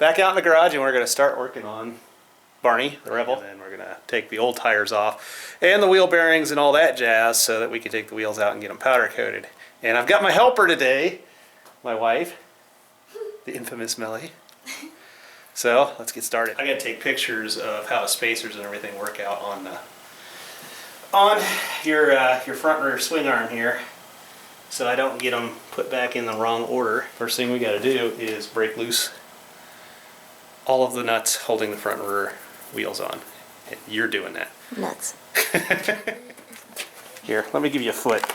back out in the garage, and we're going to start working on Barney, the Rebel. And then we're going to take the old tires off and the wheel bearings and all that jazz so that we can take the wheels out and get them powder coated. And I've got my helper today, my wife, the infamous Melly. So let's get started. I got to take pictures of how the spacers and everything work out on your front and rear swing arm here, so I don't get them put back in the wrong order. First thing we got to do is break loose all of the nuts holding the front and rear wheels on. And you're doing that. Nuts. Here, let me give you a foot.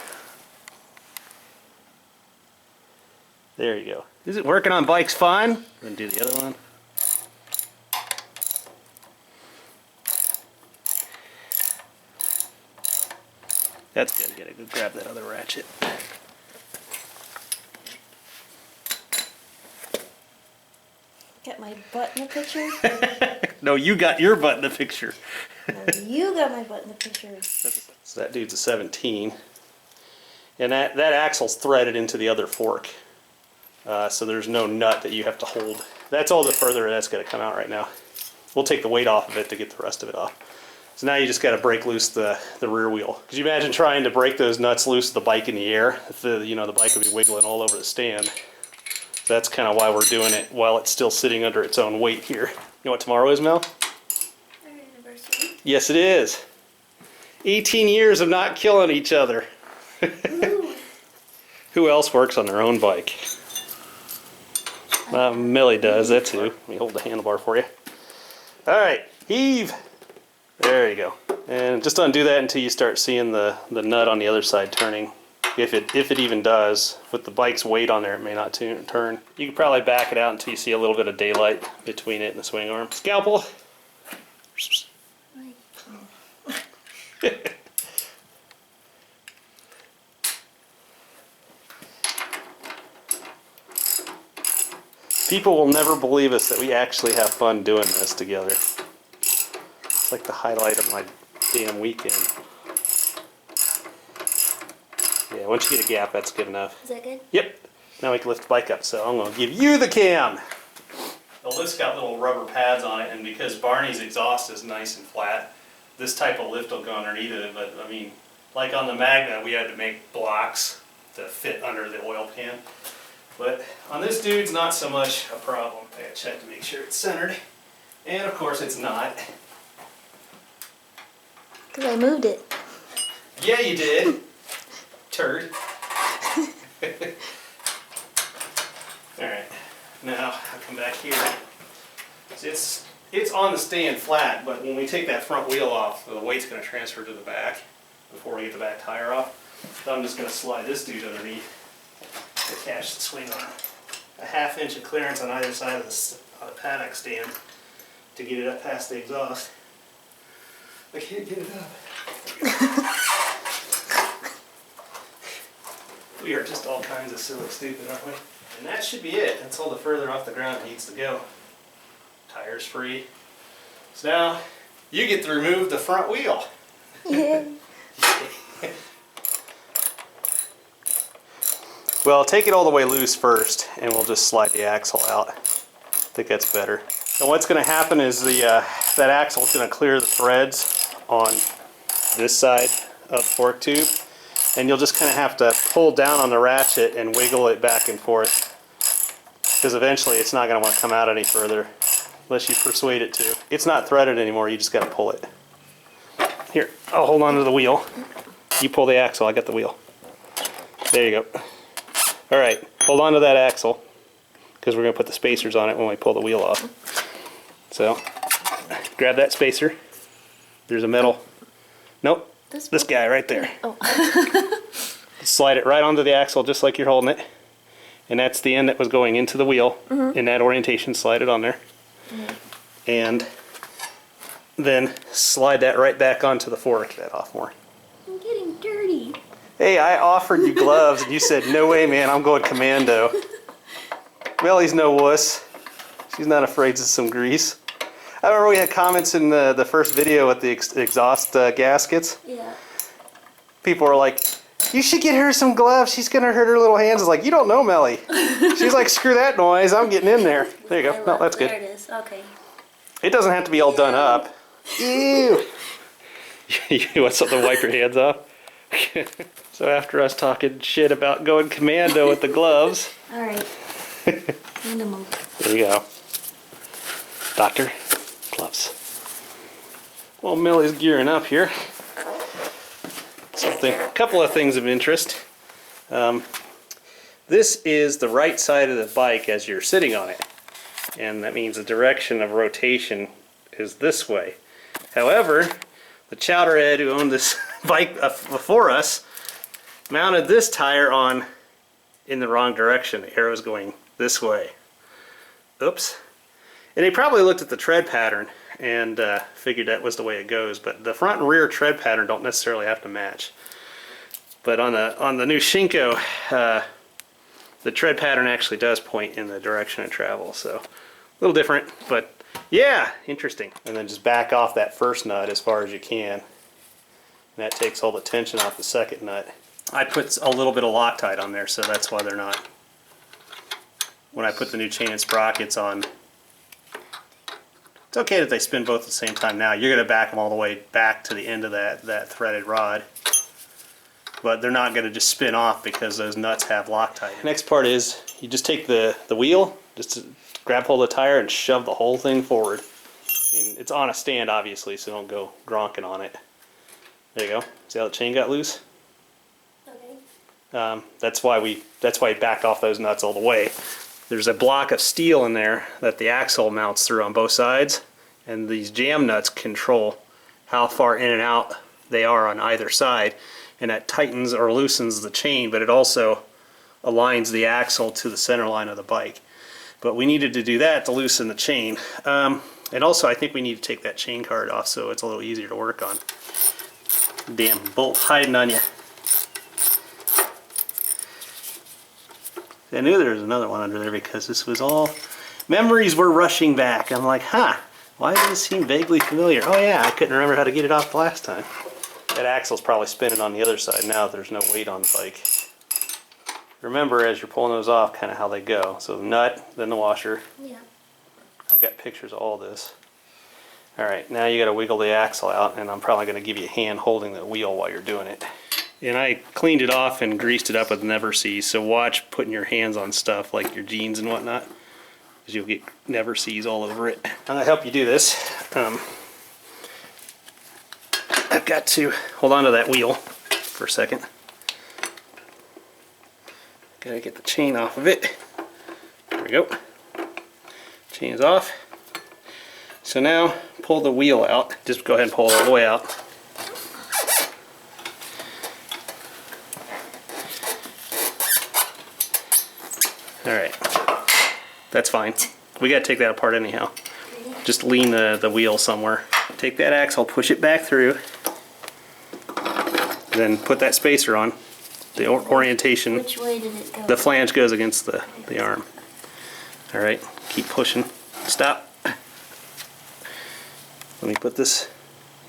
There you go. Is it working on bikes fine? Then do the other one. That's good. Gotta go grab that other ratchet. Got my butt in the picture? No, you got your butt in the picture. No, you got my butt in the picture. So that dude's a 17. And that axle's threaded into the other fork. So there's no nut that you have to hold. That's all the further that's going to come out right now. We'll take the weight off of it to get the rest of it off. So now you just got to break loose the rear wheel. Could you imagine trying to break those nuts loose of the bike in the air? The bike would be wiggling all over the stand. So that's kind of why we're doing it while it's still sitting under its own weight here. You know what tomorrow is, Mel? Our anniversary. Yes, it is. 18 years of not killing each other. Who else works on their own bike? Millie does, that's who. Let me hold the handlebar for you. Alright, heave! There you go. And just undo that until you start seeing the nut on the other side turning. If it even does. With the bike's weight on there, it may not turn. You can probably back it out until you see a little bit of daylight between it and the swing arm. Scalpel! People will never believe us that we actually have fun doing this together. It's like the highlight of my damn weekend. Yeah, once you get a gap, that's good enough. Is that good? Yep. Now we can lift the bike up, so I'm going to give you the cam. The lift's got little rubber pads on it, and because Barney's exhaust is nice and flat, this type of lift will go underneath it. But, I mean, like on the Magna, we had to make blocks to fit under the oil pan. But on this dude's not so much a problem. I gotta check to make sure it's centered. And of course it's not. Because I moved it. Yeah, you did. Turd. Alright, now I'll come back here. So it's on the stand flat, but when we take that front wheel off, the weight's going to transfer to the back before we get the back tire off. So I'm just going to slide this dude underneath to catch the swing arm. A ½ inch of clearance on either side of the paddock stand to get it up past the exhaust. I can't get it up. We are just all kinds of silly stupid, aren't we? And that should be it. That's all the further off the ground it needs to go. Tires free. So now you get to remove the front wheel. Yeah. Well, take it all the way loose first, and we'll just slide the axle out. I think that's better. And what's going to happen is that axle is going to clear the threads on this side of the fork tube, and you'll just kind of have to pull down on the ratchet and wiggle it back and forth, because eventually it's not going to want to come out any further unless you persuade it to. It's not threaded anymore, you just got to pull it. Here, I'll hold on to the wheel. You pull the axle, I got the wheel. There you go. Alright, hold on to that axle, because we're going to put the spacers on it when we pull the wheel off. So, grab that spacer. There's a metal. Nope, this guy right there. Oh. Slide it right onto the axle just like you're holding it. And that's the end that was going into the wheel. In that orientation, slide it on there. And then slide that right back onto the fork. That off more. I'm getting dirty. Hey, I offered you gloves and you said, no way, man, I'm going commando. Melly's no wuss. She's not afraid of some grease. I remember we had comments in the first video with the exhaust gaskets. Yeah. People were like, You should get her some gloves. She's gonna hurt her little hands. It's like, you don't know Melly. She's like, screw that noise. I'm getting in there. There you go. No, that's good. There it is. Okay. It doesn't have to be all done up. Ew. You want something to wipe your hands off? So after us talking shit about going commando with the gloves. All right. Minimum. There you go. Doctor, gloves. Well, Melly's gearing up here. A couple of things of interest. This is the right side of the bike as you're sitting on it. And that means the direction of rotation is this way. However, the chowderhead who owned this bike before us mounted this tire on in the wrong direction. The arrow's going this way. Oops. And he probably looked at the tread pattern and figured that was the way it goes, but the front and rear tread pattern don't necessarily have to match. But on the new Shinko, the tread pattern actually does point in the direction of travel, so a little different, but yeah, interesting. And then just back off that first nut as far as you can. And that takes all the tension off the second nut. I put a little bit of Loctite on there, so that's why they're not. When I put the new chain and sprockets on, it's okay that they spin both at the same time now. You're going to back them all the way back to the end of that threaded rod. But they're not going to just spin off because those nuts have Loctite. Next part is you just take the wheel, just grab hold of the tire and shove the whole thing forward. I mean, it's on a stand obviously, so don't go gronking on it. There you go. See how the chain got loose? Okay. That's why you backed off those nuts all the way. There's a block of steel in there that the axle mounts through on both sides, and these jam nuts control how far in and out they are on either side, and that tightens or loosens the chain, but it also aligns the axle to the center line of the bike. But we needed to do that to loosen the chain. And also I think we need to take that chain card off so it's a little easier to work on. Damn bolt hiding on you. I knew there was another one under there because this was all... Memories were rushing back. I'm like, huh, why does this seem vaguely familiar? Oh yeah, I couldn't remember how to get it off the last time. That axle's probably spinning on the other side now that there's no weight on the bike. Remember as you're pulling those off kind of how they go. So the nut, then the washer. Yeah. I've got pictures of all this. Alright, now you got to wiggle the axle out, and I'm probably going to give you a hand holding the wheel while you're doing it. And I cleaned it off and greased it up with Never Seas, so watch putting your hands on stuff like your jeans and whatnot, because you'll get Never Seas all over it. I'm going to help you do this. I've got to hold on to that wheel for a second. Gotta get the chain off of it. There we go. Chain is off. So now pull the wheel out. Just go ahead and pull it all the way out. Alright. That's fine. We gotta take that apart anyhow. Just lean the wheel somewhere. Take that axle, push it back through. Then put that spacer on. The orientation. Which way did it go? The flange goes against the arm. Alright, keep pushing. Stop. Let me put this.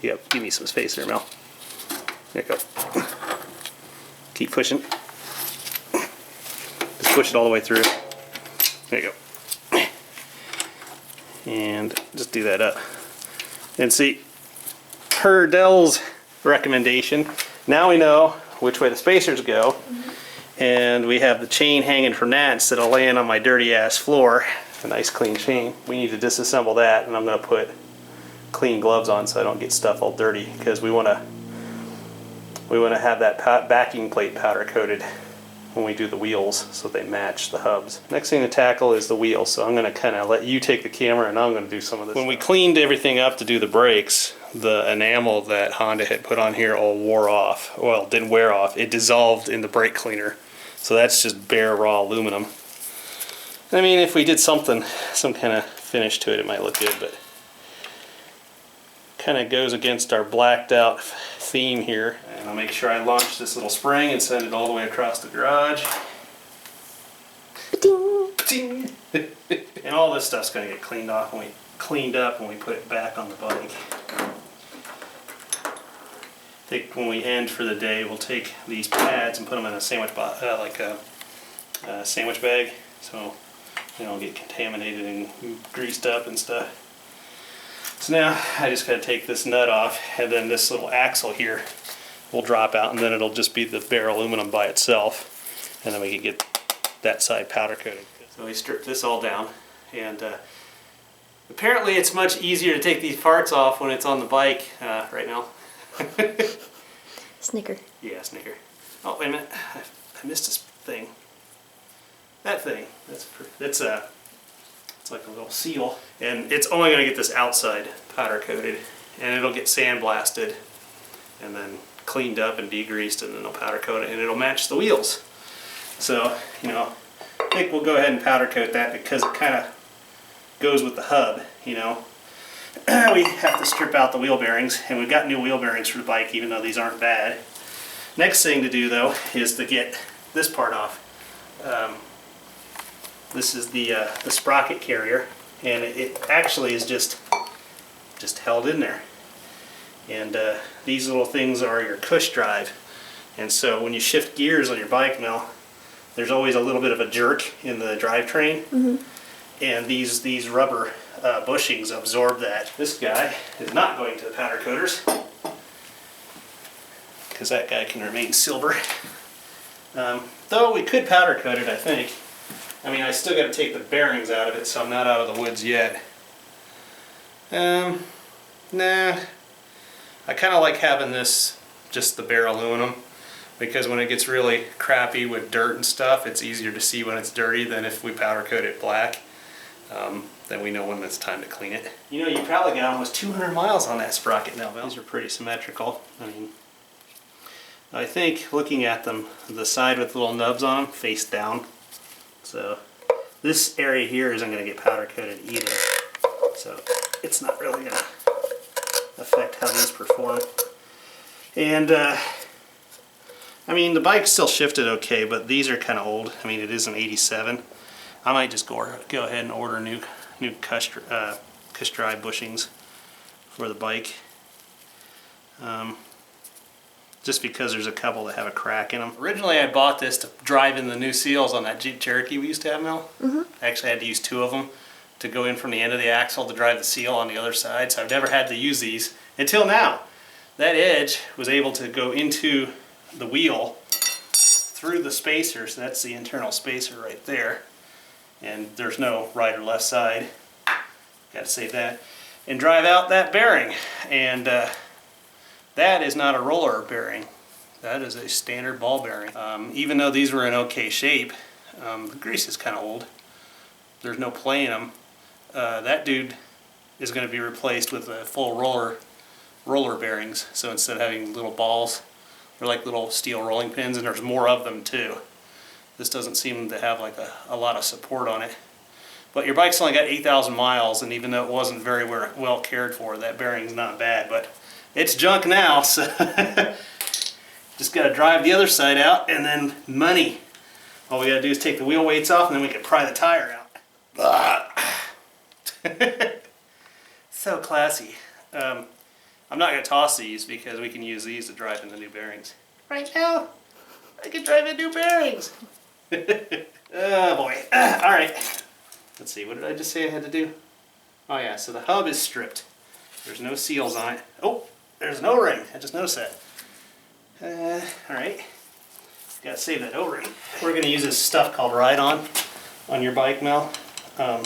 Yep, give me some space there, Mel. There you go. Keep pushing. Just push it all the way through. There you go. And just do that up. And see, per Dell's recommendation, now we know which way the spacers go. And we have the chain hanging from that instead of laying on my dirty ass floor. A nice clean chain. We need to disassemble that, and I'm going to put clean gloves on so I don't get stuff all dirty, because we want to have that backing plate powder coated when we do the wheels so they match the hubs. Next thing to tackle is the wheels, so I'm going to kind of let you take the camera and I'm going to do some of this. When we cleaned everything up to do the brakes, the enamel that Honda had put on here all wore off. Well, it didn't wear off, it dissolved in the brake cleaner. So that's just bare raw aluminum. I mean, if we did some kind of finish to it, it might look good, but kind of goes against our blacked out theme here. And I'll make sure I launch this little spring and send it all the way across the garage. Ding. Ding. And all this stuff's going to get cleaned up when we put it back on the bike. think when we end for the day, we'll take these pads and put them in a sandwich sandwich bag, so they don't get contaminated and greased up and stuff. So now I just got to take this nut off, and then this little axle here will drop out, and then it'll just be the bare aluminum by itself, and then we can get that side powder coated. So we stripped this all down, and apparently it's much easier to take these parts off when it's on the bike right now. Snicker. Yeah, snicker. Oh, wait a minute. I missed this thing. That thing. It's like a little seal. And it's only going to get this outside powder coated. And it'll get sandblasted and then cleaned up and degreased, and then they'll powder coat it, and it'll match the wheels. So, you know, I think we'll go ahead and powder coat that because it kind of goes with the hub, you know. We have to strip out the wheel bearings, and we've got new wheel bearings for the bike, even though these aren't bad. Next thing to do, though, is to get this part off. This is the sprocket carrier, and it actually is just held in there. And these little things are your push drive. And so when you shift gears on your bike, Mel, there's always a little bit of a jerk in the drivetrain. Mm-hmm. And these rubber bushings absorb that. This guy is not going to the powder coaters because that guy can remain silver. Though we could powder coat it, I think. I mean, I still got to take the bearings out of it, so I'm not out of the woods yet. Nah. I kind of like having this just the bare aluminum, because when it gets really crappy with dirt and stuff, it's easier to see when it's dirty than if we powder coat it black. Then we know when it's time to clean it. You know, you probably got almost 200 miles on that sprocket now, Bill. These are pretty symmetrical. I mean, I think looking at them, the side with little nubs on them face down. So this area here isn't going to get powder coated either. So it's not really going to affect how these perform. And I mean, the bike still shifted okay, but these are kind of old. I mean, it is an 87. I might just go ahead and order new cush drive bushings for the bike. Just because there's a couple that have a crack in them. Originally I bought this to drive in the new seals on that Jeep Cherokee we used to have, Mel. Mm-hmm. I actually had to use 2 of them to go in from the end of the axle to drive the seal on the other side, so I've never had to use these until now. That edge was able to go into the wheel through the spacer, so that's the internal spacer right there. And there's no right or left side. Got to save that. And drive out that bearing. And that is not a roller bearing. That is a standard ball bearing. Even though these were in okay shape, the grease is kind of old. There's no play in them. That dude is going to be replaced with a full roller bearings. So instead of having little balls, they're like little steel rolling pins, and there's more of them too. This doesn't seem to have like a lot of support on it. But your bike's only got 8,000 miles, and even though it wasn't very well cared for, that bearing's not bad. But it's junk now, so just got to drive the other side out, and then money. All we got to do is take the wheel weights off, and then we can pry the tire out. So classy. I'm not going to toss these because we can use these to drive in the new bearings. Right now, I can drive in new bearings. Oh boy. Alright. Let's see, what did I just say I had to do? Oh yeah, so the hub is stripped. There's no seals on it. Oh, there's an O-ring. I just noticed that. Alright. Gotta save that O-ring. We're going to use this stuff called Ride-On your bike, Mel. Now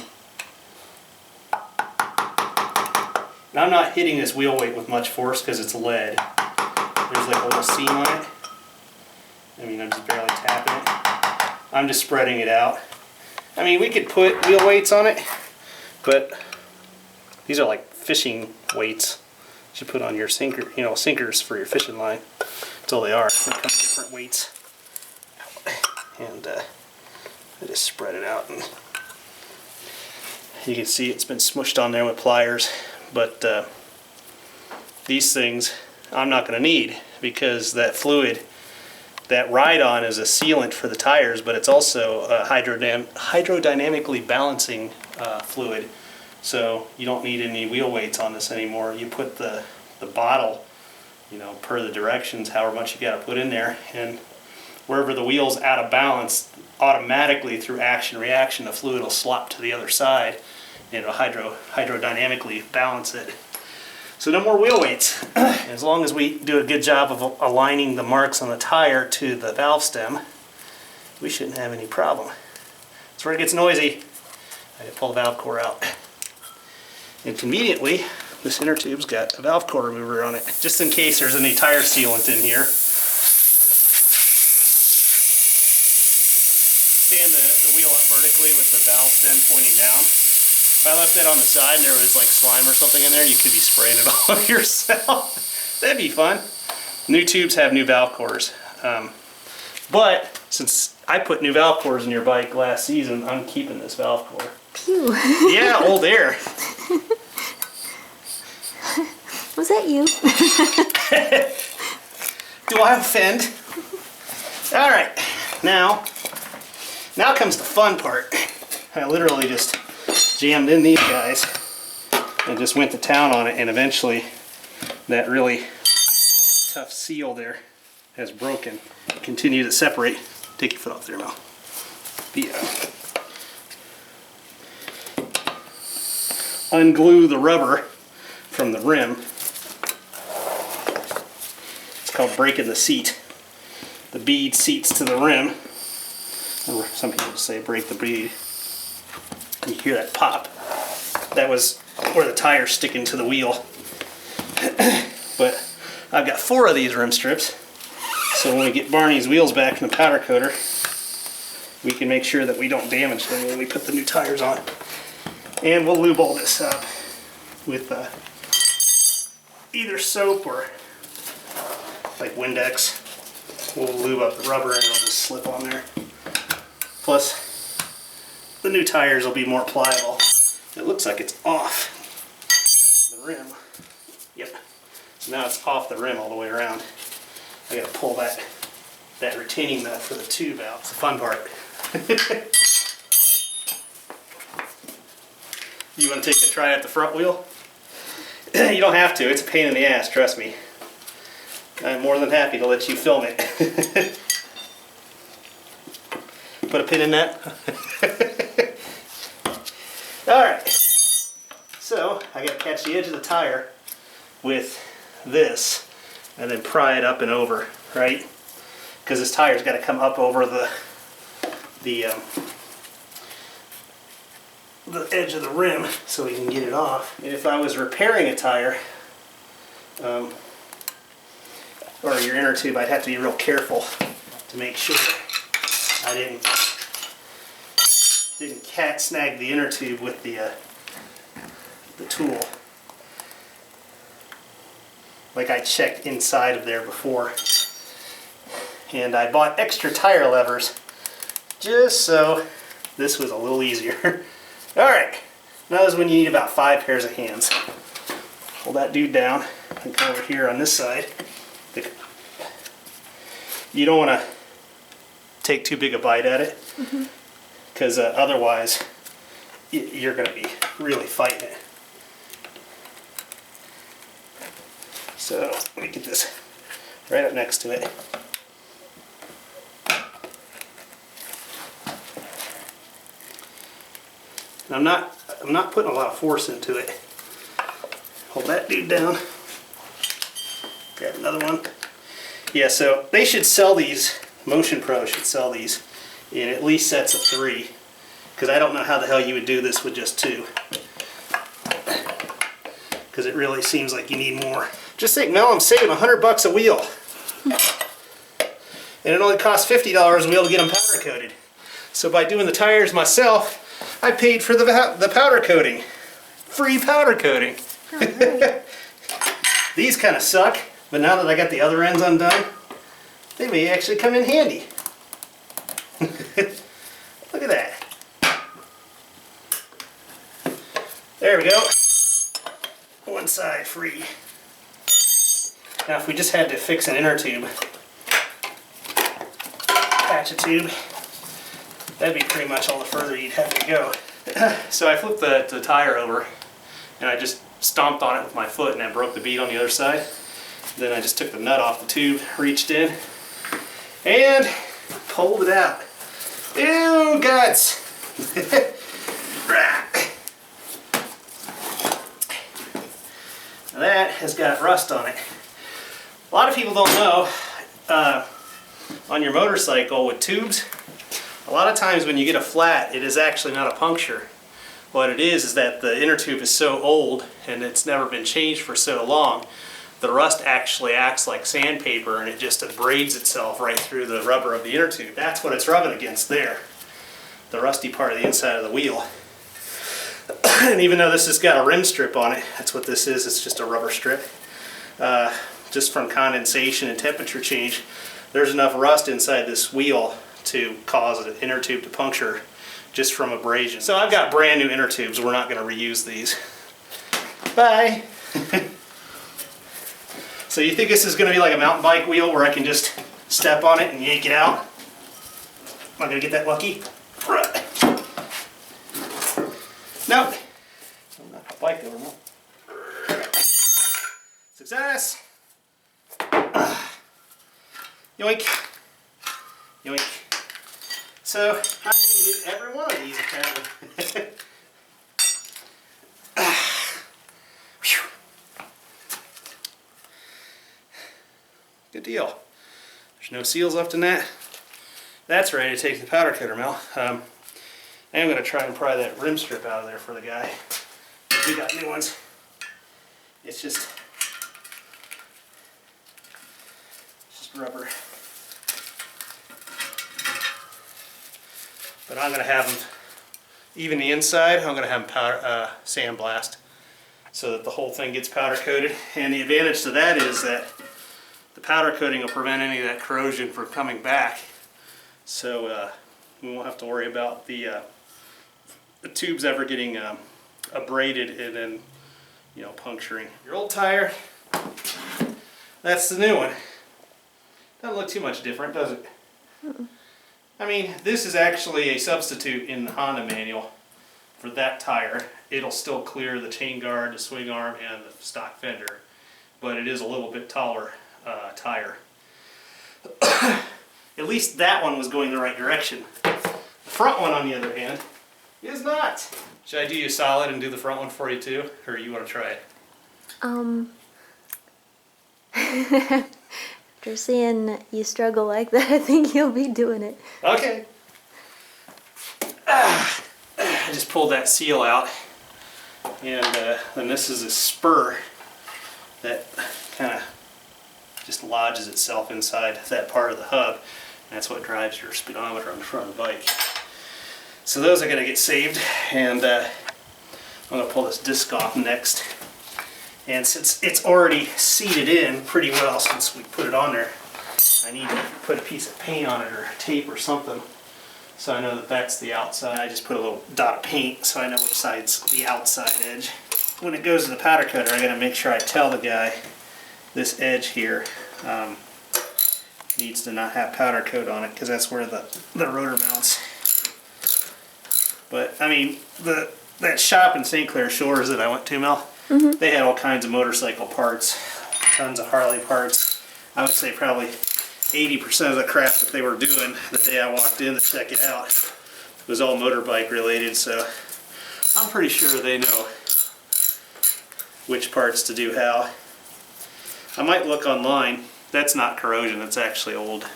I'm not hitting this wheel weight with much force because it's lead. There's like a little seam on it. I mean, I'm just barely tapping it. I'm just spreading it out. I mean, we could put wheel weights on it, but these are like fishing weights. You should put on your sinker, sinkers for your fishing line. That's all they are. They come in different weights. And I just spread it out, and you can see it's been smushed on there with pliers. But these things I'm not going to need, because that fluid, that Ride-On is a sealant for the tires, but it's also a hydrodynamically balancing fluid. So you don't need any wheel weights on this anymore. You put the bottle, you know, per the directions, however much you got to put in there. And wherever the wheel's out of balance, automatically through action reaction, the fluid will slop to the other side and it'll hydrodynamically balance it. So no more wheel weights. As long as we do a good job of aligning the marks on the tire to the valve stem, we shouldn't have any problem. That's where it gets noisy. I gotta pull the valve core out. And conveniently, this inner tube's got a valve core remover on it, just in case there's any tire sealant in here. Stand the wheel up vertically with the valve stem pointing down. If I left that on the side and there was like slime or something in there, you could be spraying it all over yourself. That'd be fun. New tubes have new valve cores. But since I put new valve cores in your bike last season, I'm keeping this valve core. Pew. Yeah, old air. Was that you? Do I offend? All right, now comes the fun part. I literally just jammed in these guys and just went to town on it, and eventually that really tough seal there has broken. Continue to separate. Take your foot off there, Mel. Unglue the rubber from the rim. It's called breaking the seat. The bead seats to the rim. Or some people say break the bead. You hear that pop. That was where the tire's sticking to the wheel. But I've got 4 of these rim strips. So when we get Barney's wheels back in the powder coater, we can make sure that we don't damage them when we put the new tires on. And we'll lube all this up with either soap or like Windex. We'll lube up the rubber and it'll just slip on there. Plus, the new tires will be more pliable. It looks like it's off the rim. Yep. So now it's off the rim all the way around. I gotta pull that retaining nut for the tube out. It's the fun part. You want to take a try at the front wheel? You don't have to. It's a pain in the ass, trust me. I'm more than happy to let you film it. Put a pin in that. Alright. So, I gotta catch the edge of the tire with this and then pry it up and over, right? Because this tire's got to come up over the edge of the rim so we can get it off. And if I was repairing a tire, or your inner tube, I'd have to be real careful to make sure I didn't cat snag the inner tube with the tool. Like I checked inside of there before. And I bought extra tire levers just so this was a little easier. Alright, now is when you need about 5 pairs of hands. Pull that dude down and come over here on this side. You don't want to take too big a bite at it, because otherwise you're going to be really fighting it. So let me get this right up next to it. And I'm not putting a lot of force into it. Hold that dude down. Grab another one. Yeah, so they should sell these. Motion Pro should sell these in at least sets of 3, because I don't know how the hell you would do this with just 2. Because it really seems like you need more. Just think, Mel, I'm saving $100 a wheel. And it only costs $50 a wheel to get them powder coated. So by doing the tires myself, I paid for the powder coating. Free powder coating. Right. These kind of suck, but now that I got the other ends undone, they may actually come in handy. Look at that. There we go. One side free. Now if we just had to fix an inner tube, patch a tube, that'd be pretty much all the further you'd have to go. So I flipped the tire over and I just stomped on it with my foot and I broke the bead on the other side. Then I just took the nut off the tube, reached in, and pulled it out. Ew, guts! Now that has got rust on it. A lot of people don't know, on your motorcycle with tubes, a lot of times when you get a flat, it is actually not a puncture. What it is that the inner tube is so old and it's never been changed for so long, the rust actually acts like sandpaper and it just abrades itself right through the rubber of the inner tube. That's what it's rubbing against there, the rusty part of the inside of the wheel. And even though this has got a rim strip on it, that's what this is, it's just a rubber strip. Just from condensation and temperature change, there's enough rust inside this wheel to cause an inner tube to puncture just from abrasion. So I've got brand new inner tubes, we're not going to reuse these. Bye! So you think this is going to be like a mountain bike wheel where I can just step on it and yank it out? Am I going to get that lucky? No. I'm not a bike over. Success! Yoink. Yoink. So I needed every one of these apparently. Good deal. There's no seals left in that. That's ready to take to the powder coater mill. I am going to try and pry that rim strip out of there for the guy. We got new ones. It's just rubber. But I'm going to have them, even the inside, I'm going to have them powder, sandblast so that the whole thing gets powder coated. And the advantage to that is that the powder coating will prevent any of that corrosion from coming back. So we won't have to worry about the tubes ever getting abraded and then, you know, puncturing. Your old tire, that's the new one. Doesn't look too much different, does it? Mm-mm. I mean, this is actually a substitute in the Honda manual for that tire. It'll still clear the chain guard, the swing arm, and the stock fender, but it is a little bit taller tire. At least that one was going the right direction. The front one, on the other hand, is not. Should I do you solid and do the front one for you too, or you want to try it? After seeing you struggle like that, I think you'll be doing it. Okay. I just pulled that seal out, and then this is a spur that kind of just lodges itself inside that part of the hub. That's what drives your speedometer on the front of the bike. So those are going to get saved, and I'm going to pull this disc off next. And since it's already seated in pretty well since we put it on there, I need to put a piece of paint on it or tape or something so I know that that's the outside. I just put a little dot of paint so I know which side's the outside edge. When it goes to the powder coater, I got to make sure I tell the guy this edge here needs to not have powder coat on it because that's where the rotor mounts. But I mean, that shop in St. Clair Shores that I went to, Mel, they had all kinds of motorcycle parts, tons of Harley parts. I would say probably 80% of the crap that they were doing the day I walked in to check it out was all motorbike related, so I'm pretty sure they know which parts to do how. I might look online. That's not corrosion, that's actually old.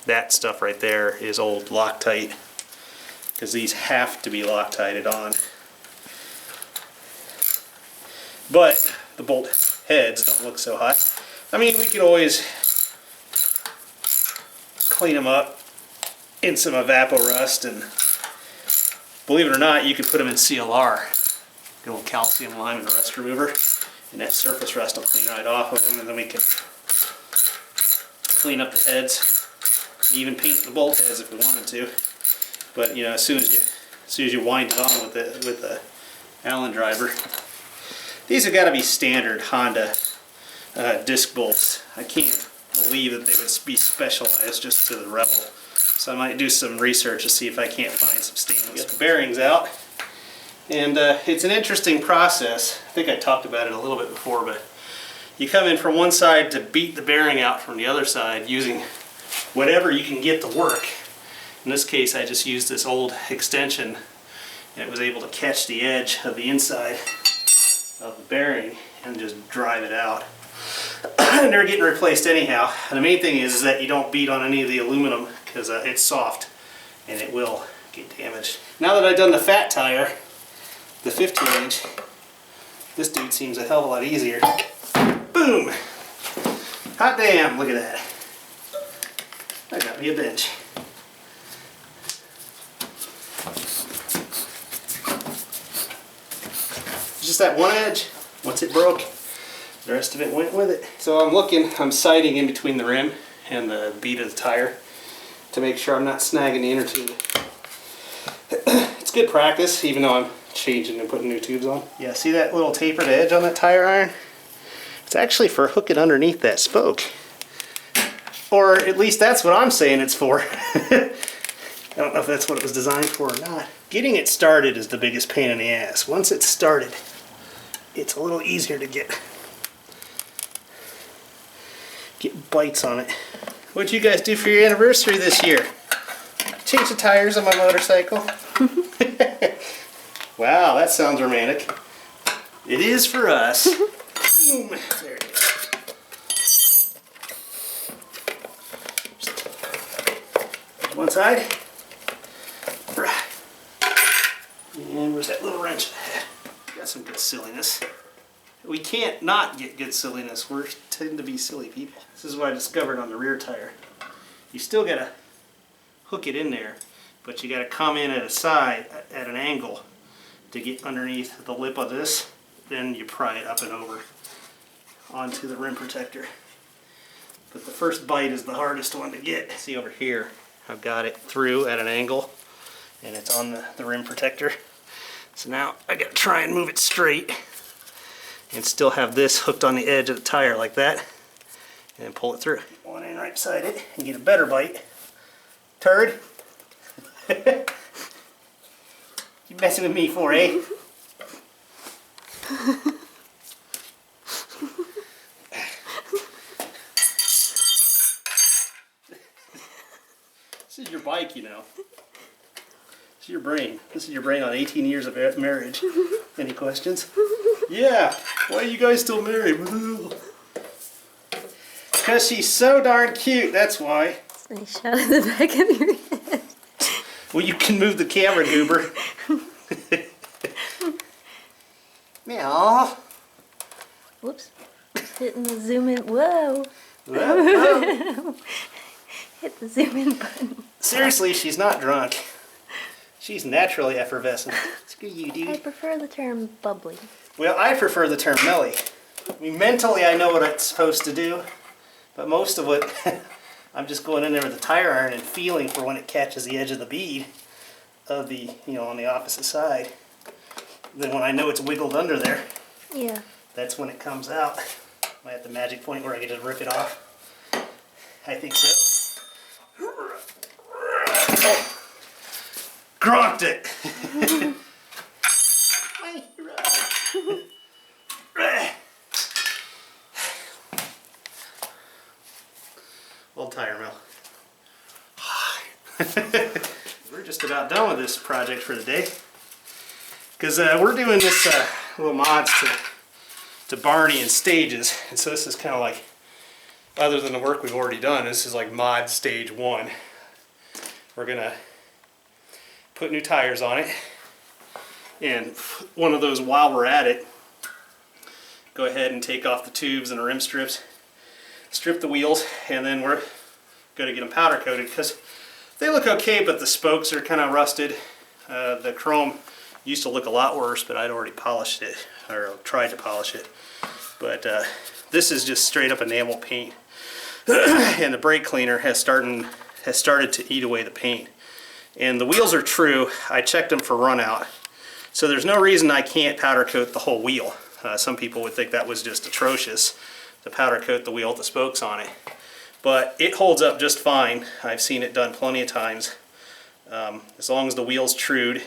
That stuff right there is old Loctite, because these have to be Loctited on. But the bolt heads don't look so hot. I mean, we could always clean them up in some Evapo-Rust, and believe it or not, you could put them in CLR, a little calcium lime and rust remover, and that surface rust will clean right off of them, and then we can clean up the heads, and even paint the bolt heads if we wanted to. But you know, as soon as you wind it on with the Allen driver. These have got to be standard Honda disc bolts. I can't believe that they would be specialized just to the Rebel. So I might do some research to see if I can't find some stainless. Get the bearings out. And it's an interesting process. I think I talked about it a little bit before, but you come in from one side to beat the bearing out from the other side using whatever you can get to work. In this case, I just used this old extension, and it was able to catch the edge of the inside of the bearing and just drive it out. And they're getting replaced anyhow. And the main thing is that you don't beat on any of the aluminum, because it's soft and it will get damaged. Now that I've done the fat tire, the 15-inch, this dude seems a hell of a lot easier. Boom! Hot damn, look at that. I got me a bench. Just that one edge. Once it broke, the rest of it went with it. So I'm sighting in between the rim and the bead of the tire to make sure I'm not snagging the inner tube. It's good practice, even though I'm changing and putting new tubes on. Yeah, see that little tapered edge on that tire iron? It's actually for hooking underneath that spoke. Or at least that's what I'm saying it's for. I don't know if that's what it was designed for or not. Getting it started is the biggest pain in the ass. Once it's started, it's a little easier to get bites on it. What'd you guys do for your anniversary this year? Change the tires on my motorcycle. Wow, that sounds romantic. It is for us. Boom. There it is. One side. And where's that little wrench? Got some good silliness. We can't not get good silliness. We tend to be silly people. This is what I discovered on the rear tire. You still gotta hook it in there, but you gotta come in at a side, at an angle, to get underneath the lip of this. Then you pry it up and over onto the rim protector. But the first bite is the hardest one to get. See over here, I've got it through at an angle, and it's on the rim protector. So now I gotta try and move it straight and still have this hooked on the edge of the tire like that, and then pull it through. One in right beside it and get a better bite. Turd. You messing with me for, eh? This is your bike, you know. This is your brain. This is your brain on 18 years of marriage. Any questions? Yeah. Why are you guys still married? Because she's so darn cute, that's why. It's a nice shot of the back of your head. Well, you can move the camera, goober. Meow. Whoops. Hitting the zoom in. Whoa. Whoa. Hit the zoom in button. Seriously, she's not drunk. She's naturally effervescent. Screw you, dude. I prefer the term bubbly. Well, I prefer the term melly. I mean, mentally I know what it's supposed to do, but most of it, I'm just going in there with the tire iron and feeling for when it catches the edge of the bead of the, on the opposite side. Then when I know it's wiggled under there, yeah, that's when it comes out. Am I at the magic point where I can just rip it off? I think so. Oh. Gronked it! Old tire mill. We're just about done with this project for the day. Because we're doing this little mods to Barney in stages. And so this is kind of like, other than the work we've already done, this is like mod stage 1. We're going to put new tires on it. And one of those, while we're at it, go ahead and take off the tubes and the rim strips, strip the wheels, and then we're going to get them powder coated because they look okay, but the spokes are kind of rusted. The chrome used to look a lot worse, but I'd already polished it, or tried to polish it. But this is just straight up enamel paint. And the brake cleaner has started to eat away the paint. And the wheels are true. I checked them for run out. So there's no reason I can't powder coat the whole wheel. Some people would think that was just atrocious to powder coat the wheel with the spokes on it. But it holds up just fine. I've seen it done plenty of times. As long as the wheel's trued,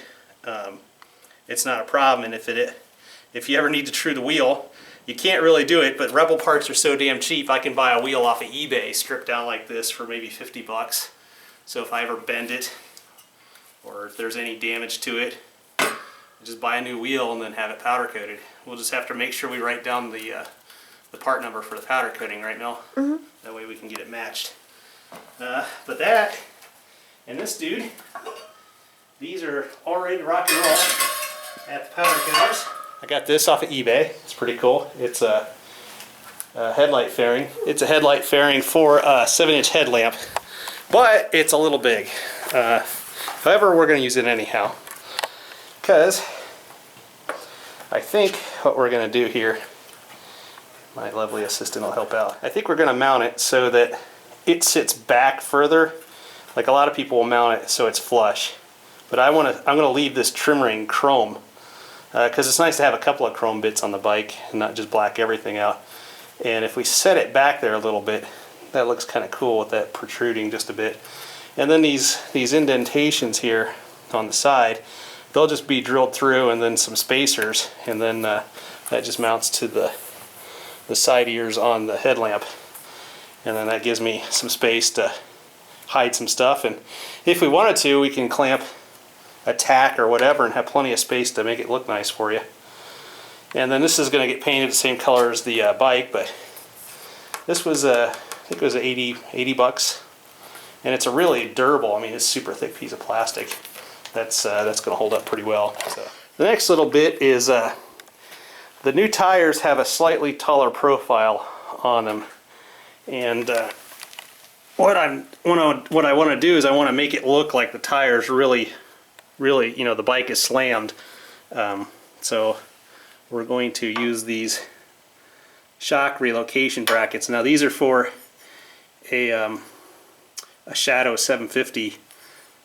it's not a problem. And if you ever need to true the wheel, you can't really do it, but Rebel parts are so damn cheap, I can buy a wheel off of eBay stripped down like this for maybe 50 bucks. So if I ever bend it, or if there's any damage to it, just buy a new wheel and then have it powder coated. We'll just have to make sure we write down the part number for the powder coating, right, Mel? Mm-hmm. That way we can get it matched. But that, and this dude, these are all ready to rock and roll at the powder coaters. I got this off of eBay. It's pretty cool. It's a headlight fairing. It's a headlight fairing for a 7-inch headlamp, but it's a little big. However, we're going to use it anyhow, because I think what we're going to do here, my lovely assistant will help out. I think we're going to mount it so that it sits back further. Like a lot of people will mount it so it's flush, but I'm going to leave this trim ring chrome, because it's nice to have a couple of chrome bits on the bike and not just black everything out. And if we set it back there a little bit, that looks kind of cool with that protruding just a bit. And then these indentations here on the side, they'll just be drilled through, and then some spacers, and then that just mounts to the side ears on the headlamp. And then that gives me some space to hide some stuff. And if we wanted to, we can clamp a tack or whatever and have plenty of space to make it look nice for you. And then this is going to get painted the same color as the bike, but this was I think it was 80 bucks, and it's a really durable, I mean, it's a super thick piece of plastic that's going to hold up pretty well. So the next little bit is the new tires have a slightly taller profile on them, and what I want to do is I want to make it look like the tires really, you know, the bike is slammed. So we're going to use these shock relocation brackets. Now these are for a Shadow 750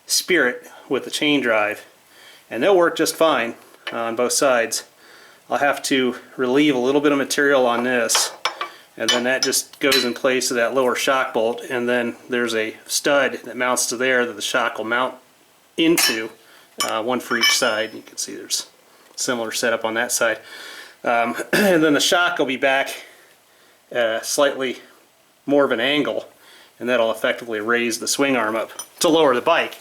Spirit with the chain drive, and they'll work just fine on both sides. I'll have to relieve a little bit of material on this, and then that just goes in place of that lower shock bolt, and then there's a stud that mounts to there that the shock will mount into, one for each side. You can see there's similar setup on that side. And then the shock will be back slightly more of an angle, and that'll effectively raise the swing arm up to lower the bike.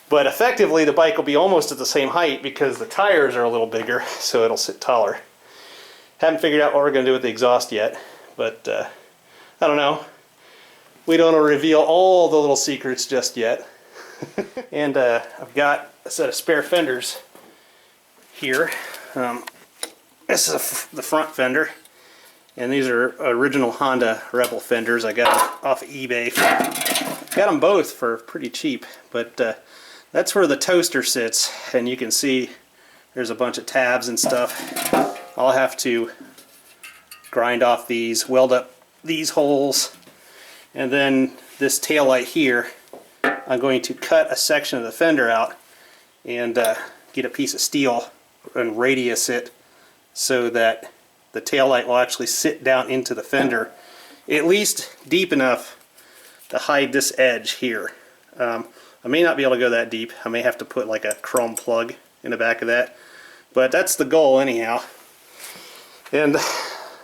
But effectively the bike will be almost at the same height because the tires are a little bigger, so it'll sit taller. Haven't figured out what we're going to do with the exhaust yet, but I don't know. We don't want to reveal all the little secrets just yet. And I've got a set of spare fenders here. This is the front fender, and these are original Honda Rebel fenders. I got them off of eBay. Got them both for pretty cheap, but that's where the toaster sits, and you can see there's a bunch of tabs and stuff. I'll have to grind off these, weld up these holes, and then this tail light here, I'm going to cut a section of the fender out and get a piece of steel and radius it so that the tail light will actually sit down into the fender, at least deep enough to hide this edge here. I may not be able to go that deep. I may have to put like a chrome plug in the back of that, but that's the goal anyhow. And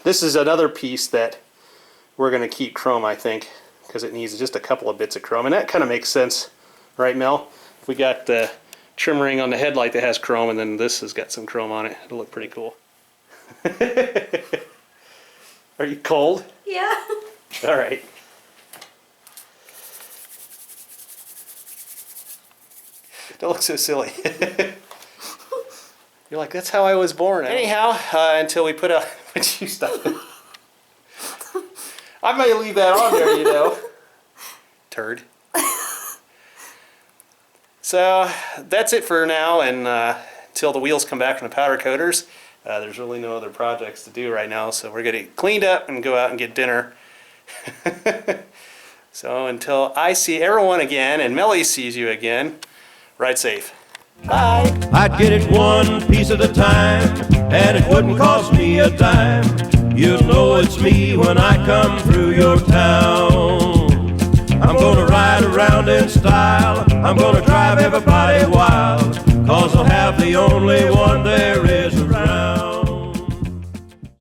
this is another piece that we're going to keep chrome, I think, because it needs just a couple of bits of chrome, and that kind of makes sense, right, Mel? We got the trim ring on the headlight that has chrome, and then this has got some chrome on it. It'll look pretty cool. Are you cold? Yeah. All right. Don't look so silly. You're like, that's how I was born. Anyhow, until we put a... Would you stop? I may leave that on there, you know. Turd. So that's it for now, and until the wheels come back from the powder coaters, there's really no other projects to do right now, so we're going to get cleaned up and go out and get dinner. So until I see everyone again, and Melly sees you again, ride safe. Bye. I'd get it one piece at a time, and it wouldn't cost me a dime. You'll know it's me when I come through your town. I'm gonna ride around in style, I'm gonna drive everybody wild, 'cause I'll have the only one there.